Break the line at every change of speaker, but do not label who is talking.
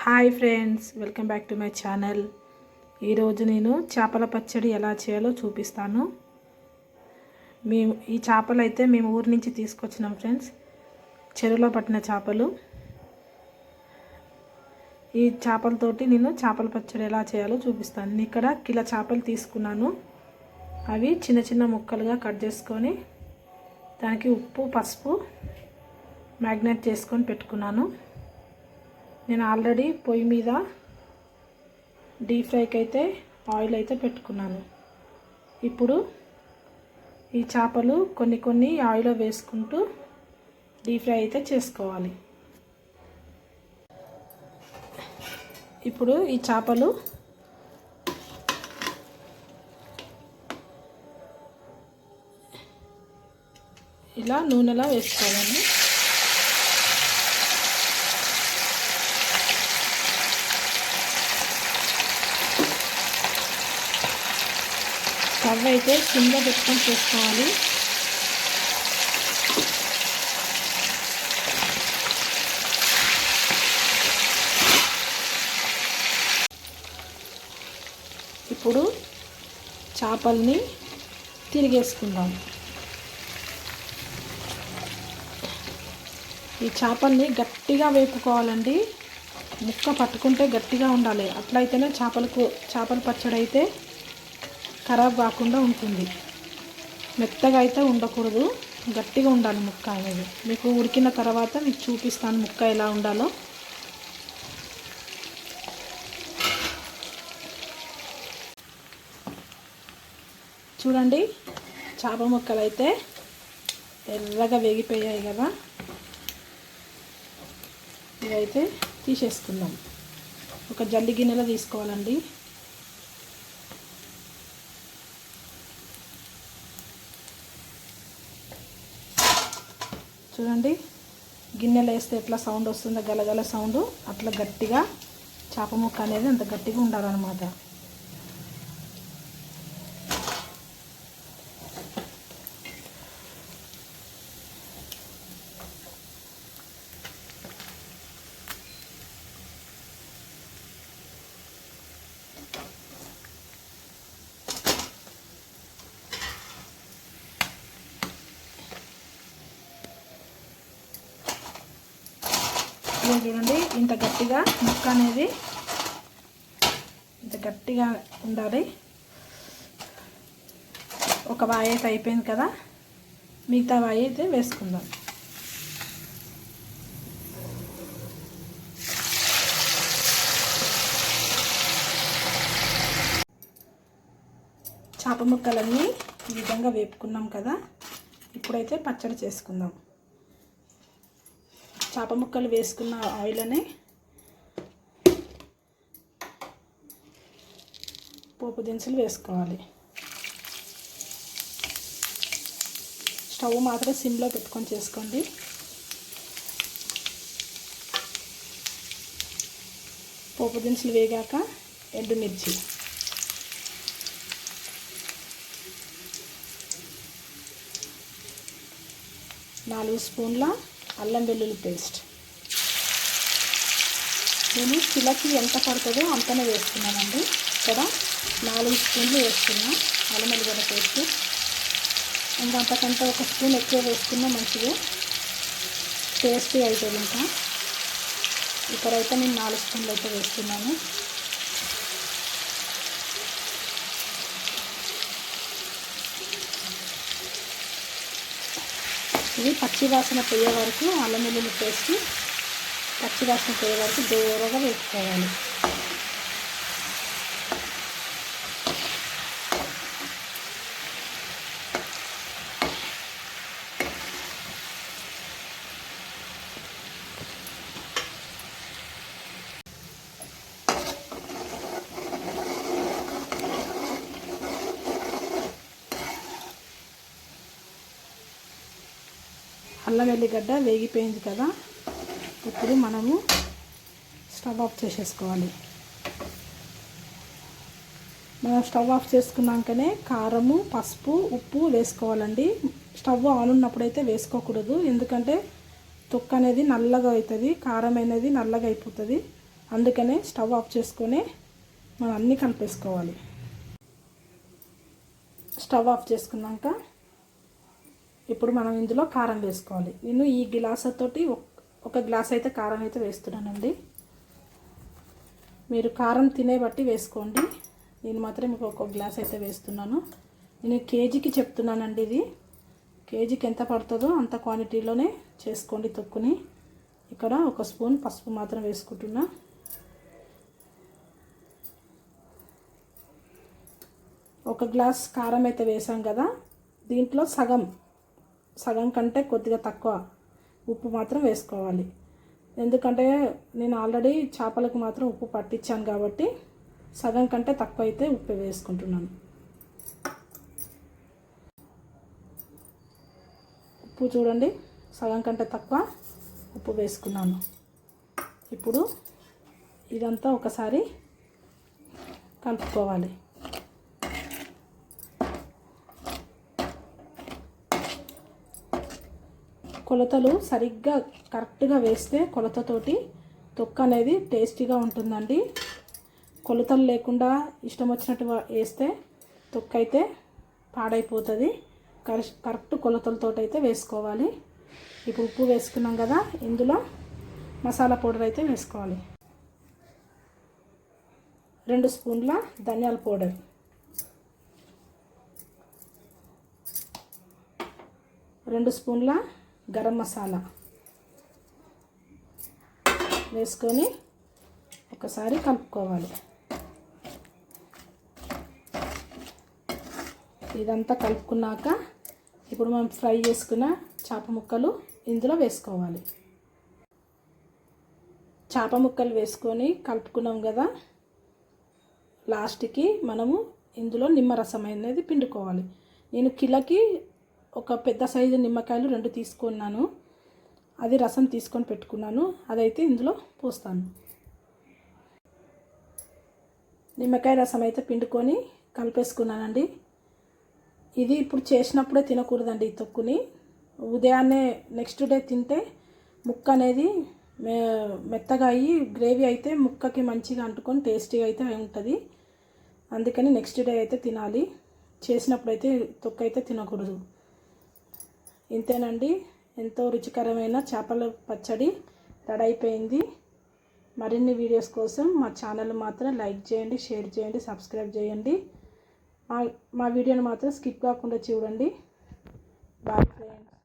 Hi friends, welcome back to my channel. ఈరోజు నేను చేపల పచ్చడి ఎలా చేయాలో చూపిస్తాను. ఈ చేపలు అయితే మేము ఊరి నుంచి తీసుకొచ్చినాం ఫ్రెండ్స్. చెరువులో పట్టిన చేపలు. ఈ చేపలతోటి నేను చేపల పచ్చడి ఎలా చేయాలో చూపిస్తాను. నేను ఇక్కడ కిలో చేపలు తీసుకున్నాను. అవి చిన్న చిన్న ముక్కలుగా కట్ చేసుకొని దానికి ఉప్పు పసుపు మ్యాగ్నేట్ చేసుకొని పెట్టుకున్నాను. నేను ఆల్రెడీ పొయ్యి మీద డీప్ ఫ్రైకి అయితే ఆయిల్ అయితే పెట్టుకున్నాను. ఇప్పుడు ఈ చేపలు కొన్ని ఆయిల్లో వేసుకుంటూ డీప్ ఫ్రై అయితే చేసుకోవాలి. ఇప్పుడు ఈ చేపలు ఇలా నూనెలో వేసుకోవాలండి. స్టవ్ అయితే సిమ్లో పెట్టుకొని చేసుకోవాలి. ఇప్పుడు చేపల్ని తిరిగేసుకుందాం. ఈ చేపల్ని గట్టిగా వేపుకోవాలండి. ముక్క పట్టుకుంటే గట్టిగా ఉండాలి. అట్లయితేనే చేపల పచ్చడి అయితే ఖరాబ్ కాకుండా ఉంటుంది. మెత్తగా అయితే ఉండకూడదు, గట్టిగా ఉండాలి ముక్క అనేది. మీకు ఉడికిన తర్వాత మీకు చూపిస్తాను ముక్క ఎలా ఉండాలో. చూడండి, చేప ముక్కలు అయితే ఎర్రగా వేగిపోయాయి కదా. ఇవైతే తీసేసుకుందాం. ఒక జల్లి గిన్నెలో తీసుకోవాలండి. చూడండి, గిన్నెలో వేస్తే ఎట్లా సౌండ్ వస్తుందో, గలగల సౌండ్. అట్లా గట్టిగా చేప ముక్క అనేది అంత గట్టిగా ఉండాలన్నమాట. చూడండి, ఇంత గట్టిగా ముక్క అనేది ఇంత గట్టిగా ఉండాలి. ఒక వాయి అయితే అయిపోయింది కదా, మిగతా వాయి అయితే వేసుకుందాం. చేప ముక్కలన్నీ ఈ విధంగా వేపుకున్నాం కదా. ఇప్పుడైతే పచ్చడి చేసుకుందాం. చేప ముక్కలు వేసుకున్న ఆయిల్ని పోపు దినుసులు వేసుకోవాలి. స్టవ్ మాత్రం సిమ్లో పెట్టుకొని చేసుకోండి. పోపు దినుసులు వేగాక ఎండుమిర్చి, నాలుగు స్పూన్ల అల్లం వెల్లుల్లి పేస్ట్. నేను కిలోకి ఎంత పడుతుందో అంతనే వేస్తున్నానండి. ఇక్కడ 4 స్పూన్లు వేస్తున్నా అల్లం వెల్లుల్లి పేస్ట్. ఇంకా అంతకంటే ఒక స్పూన్ ఎక్కువ వేసుకున్నా మంచిది, టేస్టీ అవుతుంది. ఇంకా ఇక్కడైతే నేను 4 స్పూన్లు అయితే వేస్తున్నాను. ఇది పచ్చి వాసన పోయే వరకు, అల్లం వెల్లుల్లి పేస్ట్ పచ్చి వాసన పోయే వరకు దూరగా వేసుకోవాలి. అల్లం వెల్లిగడ్డ వేగిపోయింది కదా. ఇప్పుడు మనము స్టవ్ ఆఫ్ చేసేసుకోవాలి. మనం స్టవ్ ఆఫ్ చేసుకున్నాకనే కారము పసుపు ఉప్పు వేసుకోవాలండి. స్టవ్ ఆన్ ఉన్నప్పుడైతే వేసుకోకూడదు, ఎందుకంటే తొక్క అనేది నల్లగా అవుతుంది, కారం అనేది నల్లగా అయిపోతుంది. అందుకనే స్టవ్ ఆఫ్ చేసుకొని మనం అన్నీ కలిపేసుకోవాలి. స్టవ్ ఆఫ్ చేసుకున్నాక ఇప్పుడు మనం ఇందులో కారం వేసుకోవాలి. నేను ఈ గ్లాసుతోటి ఒక గ్లాస్ అయితే కారం అయితే వేస్తున్నానండి. మీరు కారం తినే బట్టి వేసుకోండి. నేను మాత్రం మీకు ఒక గ్లాస్ అయితే వేస్తున్నాను. నేను కేజీకి చెప్తున్నానండి. ఇది కేజీకి ఎంత పడుతుందో అంత క్వాంటిటీలోనే చేసుకోండి తొక్కుని. ఇక్కడ ఒక స్పూన్ పసుపు మాత్రం వేసుకుంటున్నా. ఒక గ్లాస్ కారం అయితే వేసాం కదా, దీంట్లో సగం కంటే కొద్దిగా తక్కువ ఉప్పు మాత్రం వేసుకోవాలి. ఎందుకంటే నేను ఆల్రెడీ చేపలకు మాత్రం ఉప్పు పట్టించాను కాబట్టి సగం కంటే తక్కువ అయితే ఉప్పు వేసుకుంటున్నాను. ఉప్పు చూడండి, సగం కంటే తక్కువ ఉప్పు వేసుకున్నాను. ఇప్పుడు ఇదంతా ఒకసారి కలుపుకోవాలి. కొలతలు సరిగ్గా కరెక్ట్గా వేస్తే కొలతతోటి తొక్క అనేది టేస్టీగా ఉంటుందండి. కొలతలు లేకుండా ఇష్టం వచ్చినట్టు వేస్తే తొక్క అయితే పాడైపోతుంది. కరెక్ట్ కొలతలతో అయితే వేసుకోవాలి. ఇప్పుడు ఉప్పు వేసుకున్నాం కదా, ఇందులో మసాలా పౌడర్ అయితే వేసుకోవాలి. 2 స్పూన్ల ధనియాల పౌడర్, 2 స్పూన్ల గరం మసాలా వేసుకొని ఒకసారి కలుపుకోవాలి. ఇదంతా కలుపుకున్నాక ఇప్పుడు మనం ఫ్రై చేసుకున్న చేప ముక్కలు ఇందులో వేసుకోవాలి. చేప ముక్కలు వేసుకొని కలుపుకున్నాం కదా, లాస్ట్కి మనము ఇందులో నిమ్మరసం అనేది పిండుకోవాలి. నేను కిలోకి ఒక పెద్ద సైజు నిమ్మకాయలు 2 తీసుకున్నాను. అది రసం తీసుకొని పెట్టుకున్నాను, అదైతే ఇందులో పోస్తాను. నిమ్మకాయ రసం అయితే పిండుకొని కలిపేసుకున్నానండి. ఇది ఇప్పుడు చేసినప్పుడే తినకూడదండి ఈ తొక్కుని. ఉదయాన్నే నెక్స్ట్ డే తింటే ముక్క అనేది మెత్తగా అయ్యి గ్రేవీ అయితే ముక్కకి మంచిగా అంటుకొని టేస్టీగా అయితే ఉంటుంది. అందుకని నెక్స్ట్ డే అయితే తినాలి. చేసినప్పుడైతే తొక్క అయితే తినకూడదు. ఇంతేనండి, ఎంతో రుచికరమైన చేపల పచ్చడి రెడీ అయిపోయింది. మరిన్ని వీడియోస్ కోసం మా ఛానల్ మాత్రం లైక్ చేయండి, షేర్ చేయండి, సబ్స్క్రైబ్ చేయండి. మా వీడియోని మాత్రం స్కిప్ కాకుండా చూడండి. Bye friends.